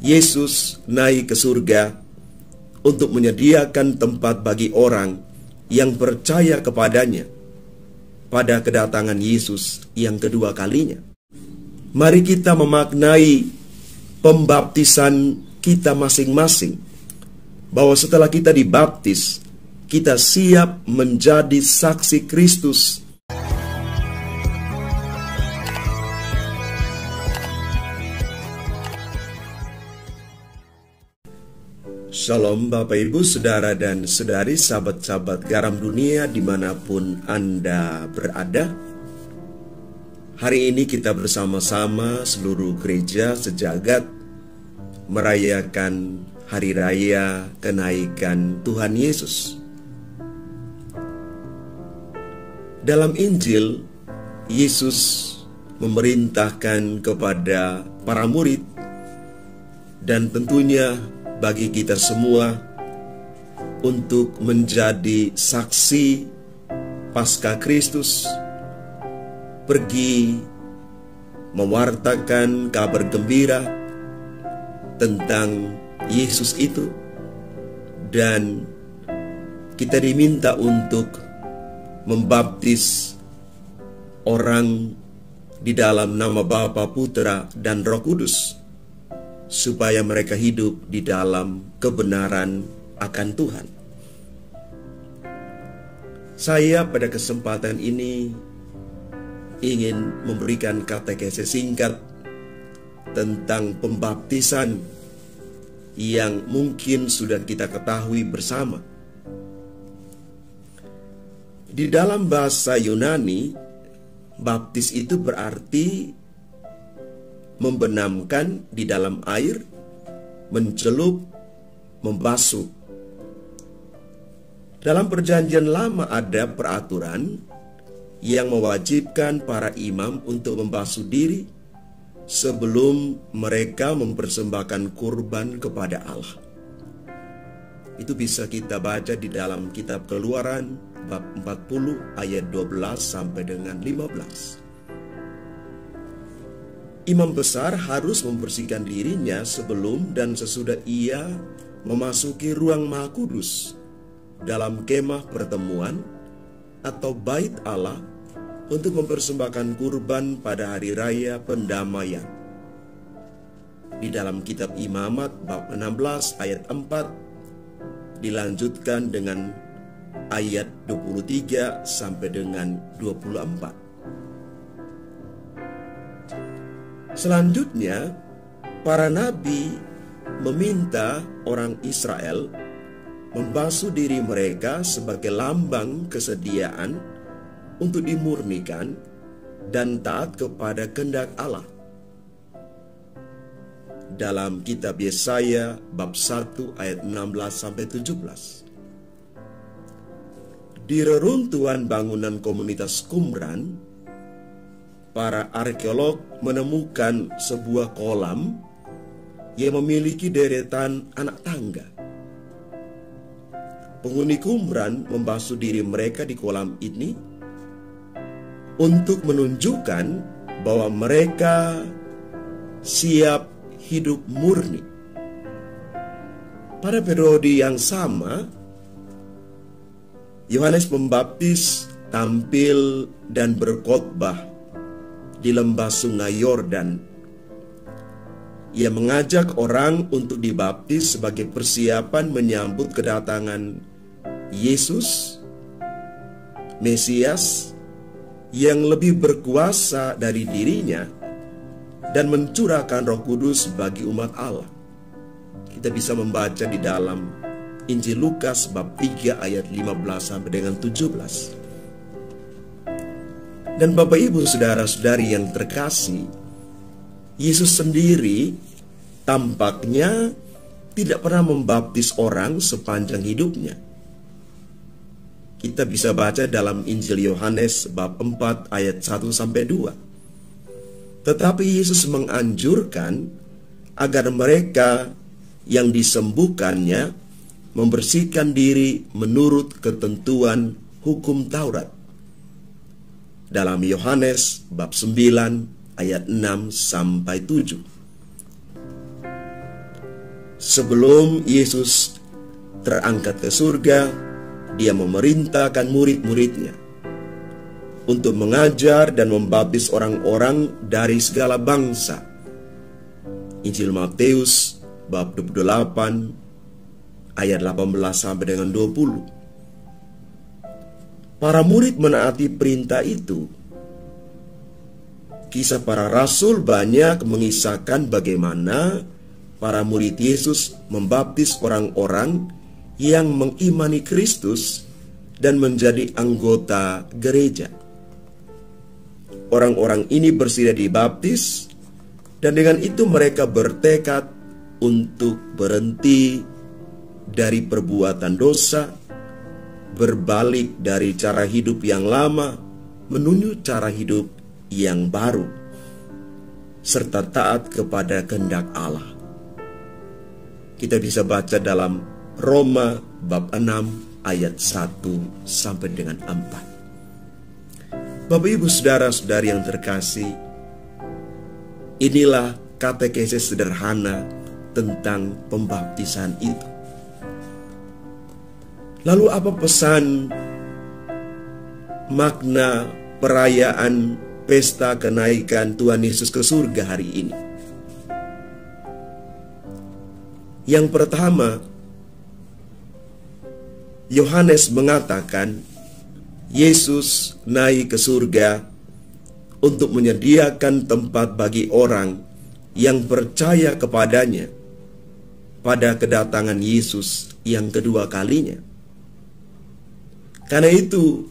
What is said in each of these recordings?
Yesus naik ke surga untuk menyediakan tempat bagi orang yang percaya kepadanya pada kedatangan Yesus yang kedua kalinya. Mari kita memaknai pembaptisan kita masing-masing, bahwa setelah kita dibaptis, kita siap menjadi saksi Kristus. Shalom Bapak Ibu, Saudara dan Saudari, sahabat-sahabat Garam Dunia dimanapun Anda berada. Hari ini kita bersama-sama seluruh gereja sejagat merayakan Hari Raya Kenaikan Tuhan Yesus. Dalam Injil, Yesus memerintahkan kepada para murid dan tentunya bagi kita semua untuk menjadi saksi Paskah Kristus, pergi mewartakan kabar gembira tentang Yesus itu, dan kita diminta untuk membaptis orang di dalam nama Bapa, Putra, dan Roh Kudus, supaya mereka hidup di dalam kebenaran akan Tuhan. Saya pada kesempatan ini ingin memberikan katekese singkat tentang pembaptisan yang mungkin sudah kita ketahui bersama. Di dalam bahasa Yunani, baptis itu berarti membenamkan di dalam air, mencelup, membasuh. Dalam Perjanjian Lama ada peraturan yang mewajibkan para imam untuk membasuh diri sebelum mereka mempersembahkan kurban kepada Allah. Itu bisa kita baca di dalam kitab Keluaran bab 40 ayat 12 sampai dengan 15. Imam besar harus membersihkan dirinya sebelum dan sesudah ia memasuki ruang Maha Kudus dalam kemah pertemuan atau bait Allah untuk mempersembahkan kurban pada hari raya pendamaian. Di dalam kitab Imamat bab 16 ayat 4 dilanjutkan dengan ayat 23 sampai dengan 24. Selanjutnya, para nabi meminta orang Israel membasuh diri mereka sebagai lambang kesediaan untuk dimurnikan dan taat kepada kehendak Allah. Dalam kitab Yesaya bab 1 ayat 16 sampai 17. Di reruntuhan bangunan komunitas Qumran, para arkeolog menemukan sebuah kolam yang memiliki deretan anak tangga. Penghuni Qumran membasuh diri mereka di kolam ini untuk menunjukkan bahwa mereka siap hidup murni. Pada periode yang sama, Yohanes Pembaptis tampil dan berkhotbah di lembah Sungai Yordan. Ia mengajak orang untuk dibaptis sebagai persiapan menyambut kedatangan Yesus, Mesias, yang lebih berkuasa dari dirinya dan mencurahkan Roh Kudus bagi umat Allah. Kita bisa membaca di dalam Injil Lukas bab 3 ayat 15 sampai dengan 17. Dan Bapak Ibu Saudara-saudari yang terkasih, Yesus sendiri tampaknya tidak pernah membaptis orang sepanjang hidupnya. Kita bisa baca dalam Injil Yohanes bab 4 ayat 1 sampai 2. Tetapi Yesus menganjurkan agar mereka yang disembuhkannya membersihkan diri menurut ketentuan hukum Taurat. Dalam Yohanes bab 9 ayat 6 sampai 7. sebelum Yesus terangkat ke surga, dia memerintahkan murid-muridnya untuk mengajar dan membaptis orang-orang dari segala bangsa. Injil Matius bab 28 ayat 18 sampai dengan 20. Para murid menaati perintah itu. Kisah para rasul banyak mengisahkan bagaimana para murid Yesus membaptis orang-orang yang mengimani Kristus dan menjadi anggota gereja. Orang-orang ini bersedia dibaptis, dan dengan itu mereka bertekad untuk berhenti dari perbuatan dosa, berbalik dari cara hidup yang lama menuju cara hidup yang baru, serta taat kepada kehendak Allah. Kita bisa baca dalam Roma bab 6 ayat 1 sampai dengan 4. Bapak Ibu saudara-saudari yang terkasih, inilah katekesis sederhana tentang pembaptisan itu. Lalu apa pesan makna perayaan pesta kenaikan Tuhan Yesus ke surga hari ini? Yang pertama, Yohanes mengatakan Yesus naik ke surga untuk menyediakan tempat bagi orang yang percaya kepadanya pada kedatangan Yesus yang kedua kalinya. Karena itu,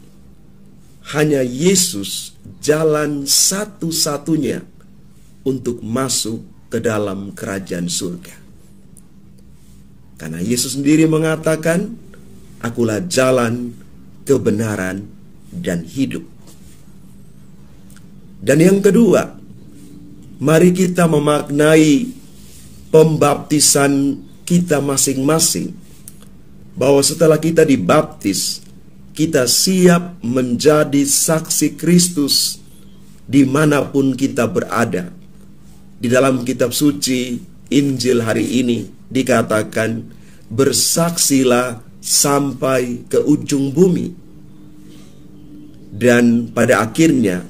hanya Yesus jalan satu-satunya untuk masuk ke dalam kerajaan surga. Karena Yesus sendiri mengatakan, "Akulah jalan, kebenaran, dan hidup." Dan yang kedua, mari kita memaknai pembaptisan kita masing-masing, bahwa setelah kita dibaptis, kita siap menjadi saksi Kristus dimanapun kita berada. Di dalam kitab suci Injil hari ini dikatakan, bersaksilah sampai ke ujung bumi. Dan pada akhirnya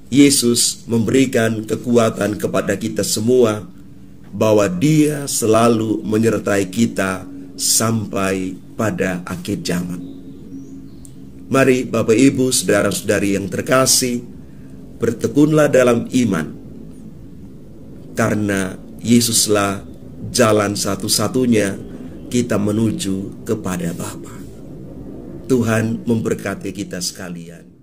Yesus memberikan kekuatan kepada kita semua, bahwa Dia selalu menyertai kita sampai pada akhir zaman. Mari Bapak Ibu saudara-saudari yang terkasih, bertekunlah dalam iman, karena Yesuslah jalan satu-satunya kita menuju kepada Bapa. Tuhan memberkati kita sekalian.